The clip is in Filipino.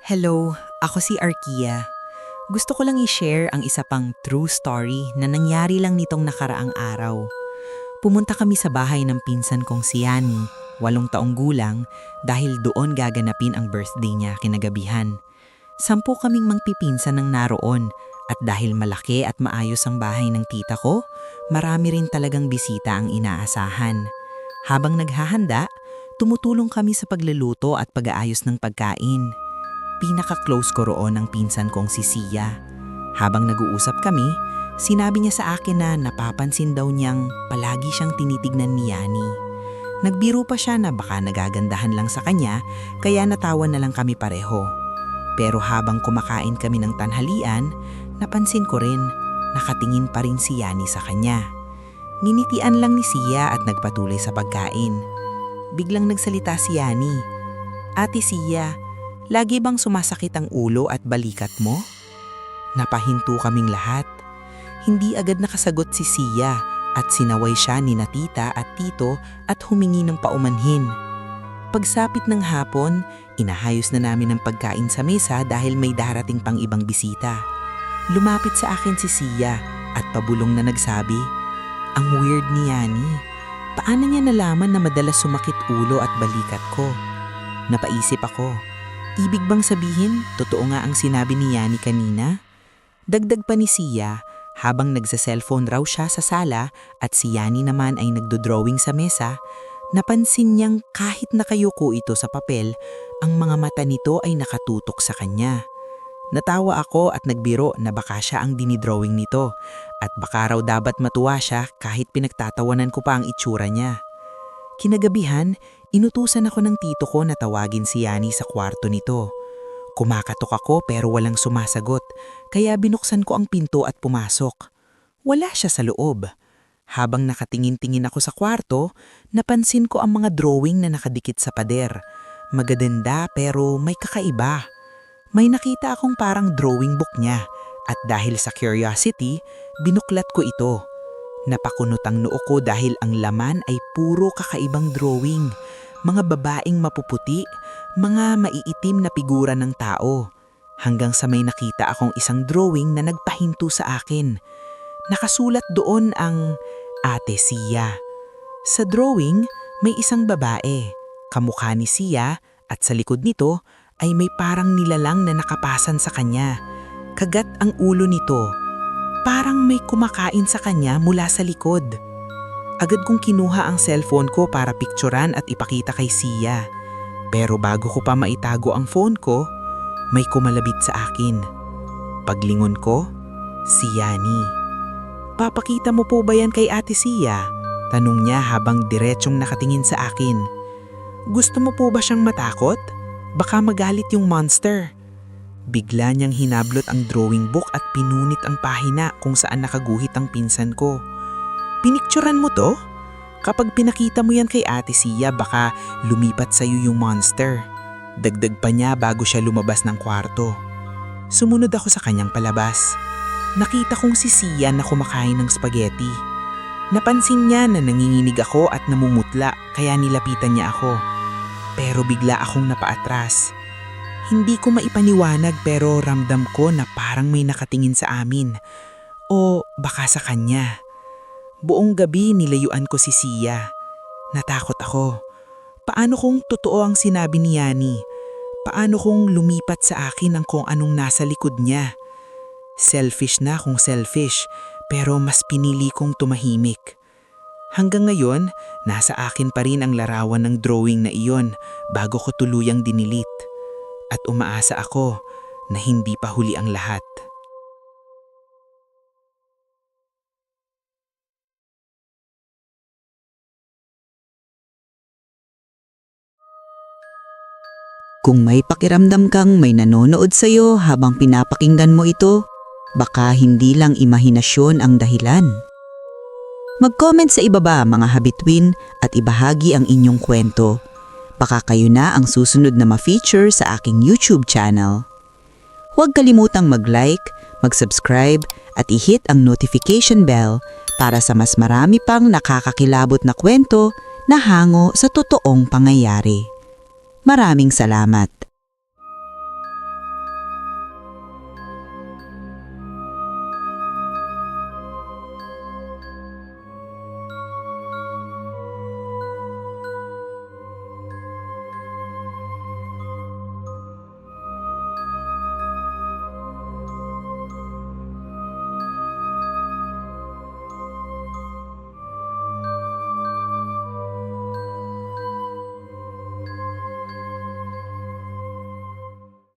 Hello, ako si Arkia. Gusto ko lang i-share ang isa pang true story na nangyari lang nitong nakaraang araw. Pumunta kami sa bahay ng pinsan kong si Yani, 8 taong gulang, dahil doon gaganapin ang birthday niya kinagabihan. 10 kaming magpipinsan ng naroon at dahil malaki at maayos ang bahay ng tita ko, marami rin talagang bisita ang inaasahan. Habang naghahanda, tumutulong kami sa pagluluto at pag-aayos ng pagkain. Pinaka-close ko roon ang pinsan kong si Sia. Habang nag-uusap kami, sinabi niya sa akin na napapansin daw niyang palagi siyang tinitignan ni Yani. Nagbiro pa siya na baka nagagandahan lang sa kanya, kaya natawa na lang kami pareho. Pero habang kumakain kami ng tanghalian, napansin ko rin, nakatingin pa rin si Yani sa kanya. Nginitian lang ni Sia at nagpatuloy sa pagkain. Biglang nagsalita si Yani, "Ate Sia, lagi bang sumasakit ang ulo at balikat mo?" Napahinto kaming lahat. Hindi agad nakasagot si Sia at sinaway siya ni na tita at tito at humingi ng paumanhin. Pagsapit ng hapon, inahayos na namin ang pagkain sa mesa dahil may darating pang ibang bisita. Lumapit sa akin si Sia at pabulong na nagsabi, "Ang weird ni Yani. Paano niya nalaman na madalas sumakit ulo at balikat ko?" Napaisip ako. Ibig bang sabihin, totoo nga ang sinabi ni Yani kanina? Dagdag pa ni Sia, habang nagsa-cellphone raw siya sa sala at si Yani naman ay nagdo-drawing sa mesa, napansin niyang kahit nakayuko ito sa papel, ang mga mata nito ay nakatutok sa kanya. Natawa ako at nagbiro na baka siya ang dinidrawing nito at baka raw dapat matuwa siya kahit pinagtatawanan ko pa ang itsura niya. Kinagabihan, inutusan ako ng tito ko na tawagin si Yani sa kwarto nito. Kumakatok ako pero walang sumasagot, kaya binuksan ko ang pinto at pumasok. Wala siya sa loob. Habang nakatingin-tingin ako sa kwarto, napansin ko ang mga drawing na nakadikit sa pader. Magaganda pero may kakaiba. May nakita akong parang drawing book niya at dahil sa curiosity, binuklat ko ito. Napakunot ang noo ko dahil ang laman ay puro kakaibang drawing. Mga babaeng mapuputi, mga maiitim na figura ng tao. Hanggang sa may nakita akong isang drawing na nagpahinto sa akin. Nakasulat doon ang Ate Sia. Sa drawing, may isang babae, kamukha ni Sia at sa likod nito ay may parang nilalang na nakapasan sa kanya. Kagat ang ulo nito. Parang may kumakain sa kanya mula sa likod. Agad kong kinuha ang cellphone ko para picturean at ipakita kay Sia. Pero bago ko pa maitago ang phone ko, may kumalabit sa akin. Paglingon ko, si Yani. "Papakita mo po ba yan kay Ate Sia?" Tanong niya habang diretsyong nakatingin sa akin. "Gusto mo po ba siyang matakot? Baka magalit yung monster." Bigla niyang hinablot ang drawing book at pinunit ang pahina kung saan nakaguhit ang pinsan ko. "Pinicturan mo to? Kapag pinakita mo yan kay Ate Sia, baka lumipat sa'yo yung monster." Dagdag pa niya bago siya lumabas ng kwarto. Sumunod ako sa kanyang palabas. Nakita kong si Sia na kumakain ng spaghetti. Napansin niya na nanginginig ako at namumutla kaya nilapitan niya ako. Pero bigla akong napaatras. Hindi ko maipaniwanag pero ramdam ko na parang may nakatingin sa amin. O baka sa kanya. Buong gabi nilayuan ko si Sia. Natakot ako. Paano kung totoo ang sinabi ni Yani? Paano kung lumipat sa akin ang kung anong nasa likod niya? Selfish na kung selfish, pero mas pinili kong tumahimik. Hanggang ngayon, nasa akin pa rin ang larawan ng drawing na iyon bago ko tuluyang dinilit. At umaasa ako na hindi pa huli ang lahat. Kung may pakiramdam kang may nanonood sa'yo habang pinapakinggan mo ito, baka hindi lang imahinasyon ang dahilan. Mag-comment sa ibaba mga habitwin at ibahagi ang inyong kwento. Baka kayo na ang susunod na ma-feature sa aking YouTube channel. Huwag kalimutang mag-like, mag-subscribe at i-hit ang notification bell para sa mas marami pang nakakakilabot na kwento na hango sa totoong pangyayari. Maraming salamat.